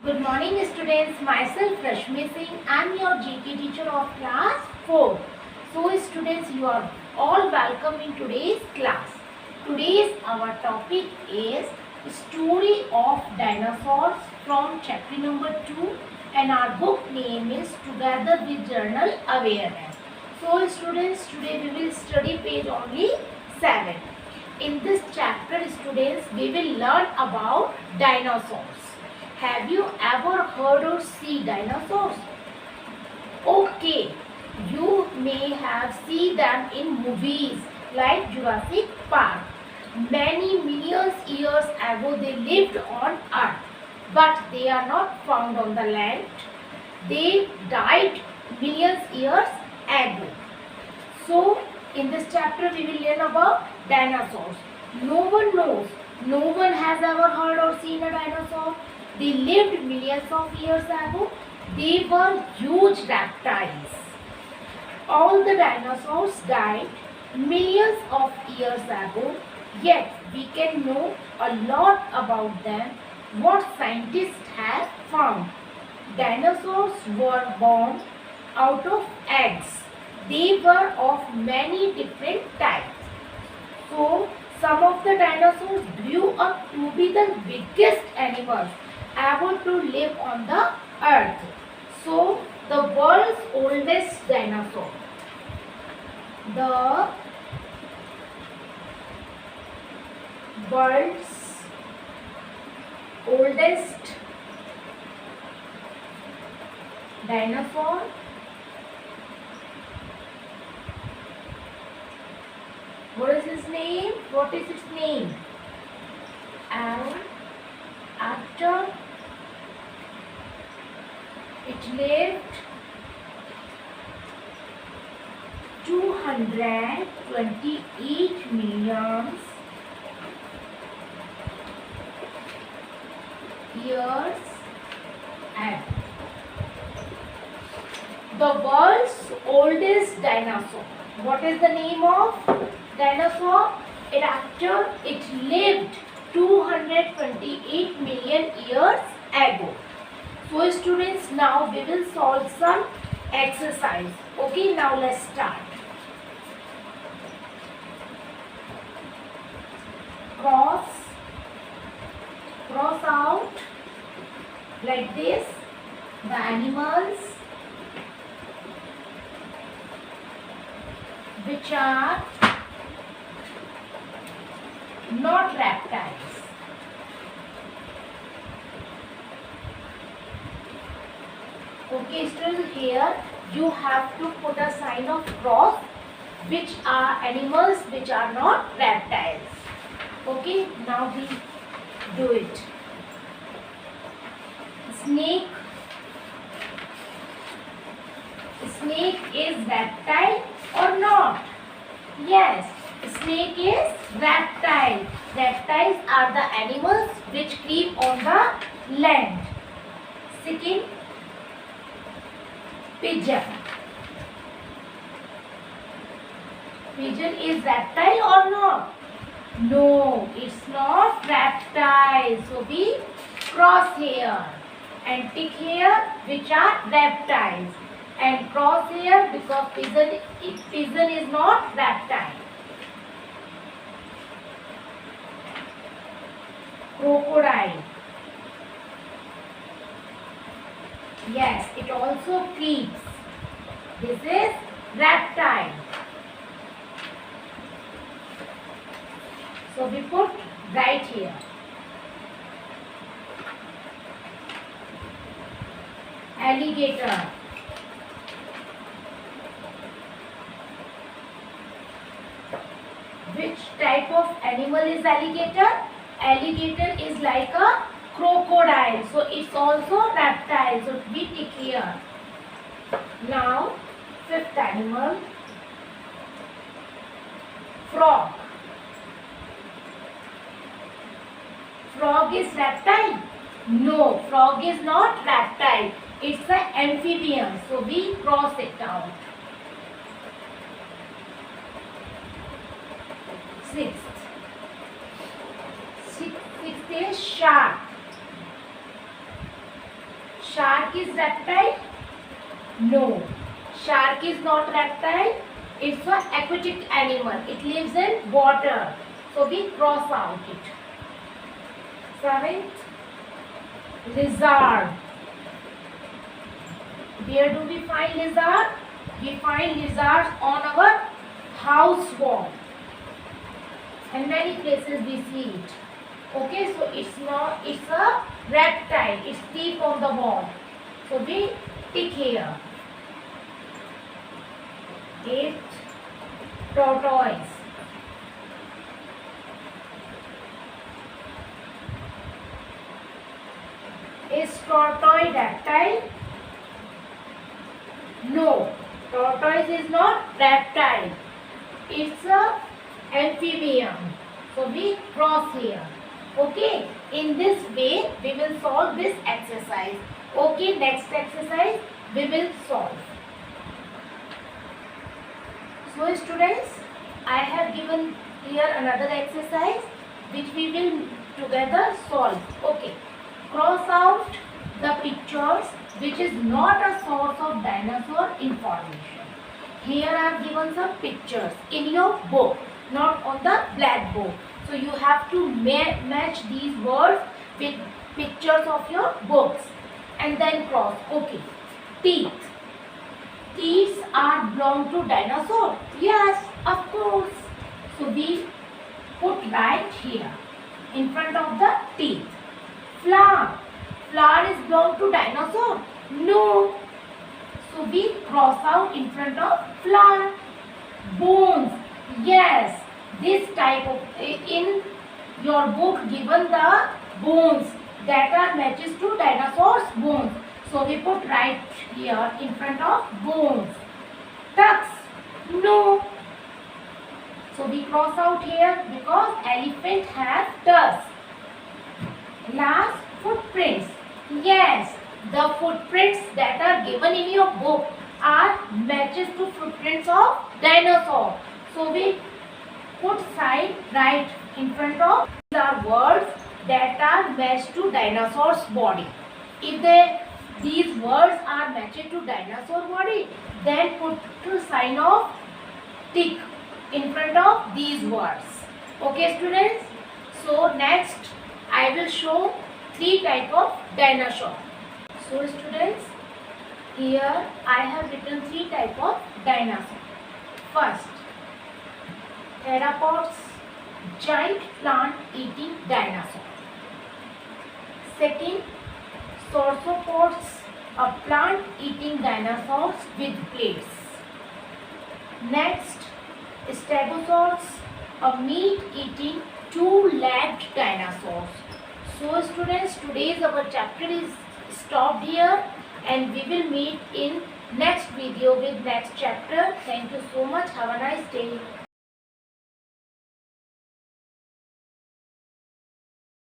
Good morning students, myself Rashmi Singh. I am your GK teacher of class 4. So students, you are all welcome in today's class. Today's our topic is Story of Dinosaurs from chapter number 2 and our book name is Together with Journal Awareness. So students, today we will study page only 7. In this chapter students, we will learn about dinosaurs. Have you ever heard or seen dinosaurs? Okay, you may have seen them in movies like Jurassic Park. Many millions years ago they lived on Earth, but they are not found on the land. They died millions years ago. So, in this chapter we will learn about dinosaurs. No one knows, no one has ever heard or seen a dinosaur. They lived millions of years ago. They were huge reptiles. All the dinosaurs died millions of years ago, yet we can know a lot about them, what scientists have found. Dinosaurs were born out of eggs. They were of many different types. So, some of the dinosaurs grew up to be the biggest animals ever to live on the earth. So, the world's oldest dinosaur. The world's oldest dinosaur what is his name? What is its name? And after it lived 228 million years ago. The world's oldest dinosaur. What is the name of dinosaur? After it lived 228 million years ago. So students, now we will solve some exercise. Okay, now let's start. Cross out like this the animals which are not reptiles. Okay, still here you have to put a sign of cross, which are animals which are not reptiles. Okay, now we do it. Snake. Snake is reptile or not? Yes, snake is reptile. Reptiles are the animals which live on the land. Second, pigeon. Pigeon is reptile or not? No, it's not reptile. So we cross here and tick here which are reptiles. And cross here because pigeon is not reptile. Crocodile. Yes, it also creeps. This is reptile. So we put right here. Alligator. Which type of animal is alligator? Alligator is like a crocodile. So it's also reptile. So we tick here. Now, fifth animal. Frog. Frog is reptile? No, frog is not reptile. It's an amphibian. So we cross it out. Sixth is shark. Shark is reptile? No. Shark is not reptile. It's an aquatic animal. It lives in water. So we cross out it. 7th, lizard. Where do we find lizard? We find lizards on our house wall. And many places we see it. Okay, so it's a reptile. It's deep on the wall. So we tick here. 8th, tortoise. Is tortoise reptile? No, tortoise is not reptile. It's a amphibian. So we cross here. Okay, in this way we will solve this exercise. Okay, next exercise we will solve. So students, I have given here another exercise which we will together solve. Okay, cross out the pictures which is not a source of dinosaur information. Here I have given some pictures in your book, not on the blackboard. So you have to match these words with pictures of your books and then cross. Okay, teeth. Teeth are belong to dinosaur. Yes, of course. So we put right here in front of the teeth. Flower. Flower is belong to dinosaur. No. So we cross out in front of flower. Bones. Yes. This type of, in your book given the bones that are matches to dinosaurs bones. So we put right here in front of bones. Tucks. No. So we cross out here because elephant has tusks. Last, footprints. Yes, the footprints that are given in your book are matches to footprints of dinosaur. So we put side right in front of the words that are matched to dinosaur's body. If these words are matched to dinosaur body, then put the sign of tick in front of these words. Okay students, so next I will show 3 types of dinosaur. So students, here I have written 3 types of dinosaur. First, theropods, giant plant eating dinosaur. Second, sauropods, a plant eating dinosaurs with plates. Next, stegosaurs, a meat eating 2-legged dinosaurs. So students, today's our chapter is stopped here and we will meet in next video with next chapter. Thank you so much. Have a nice day.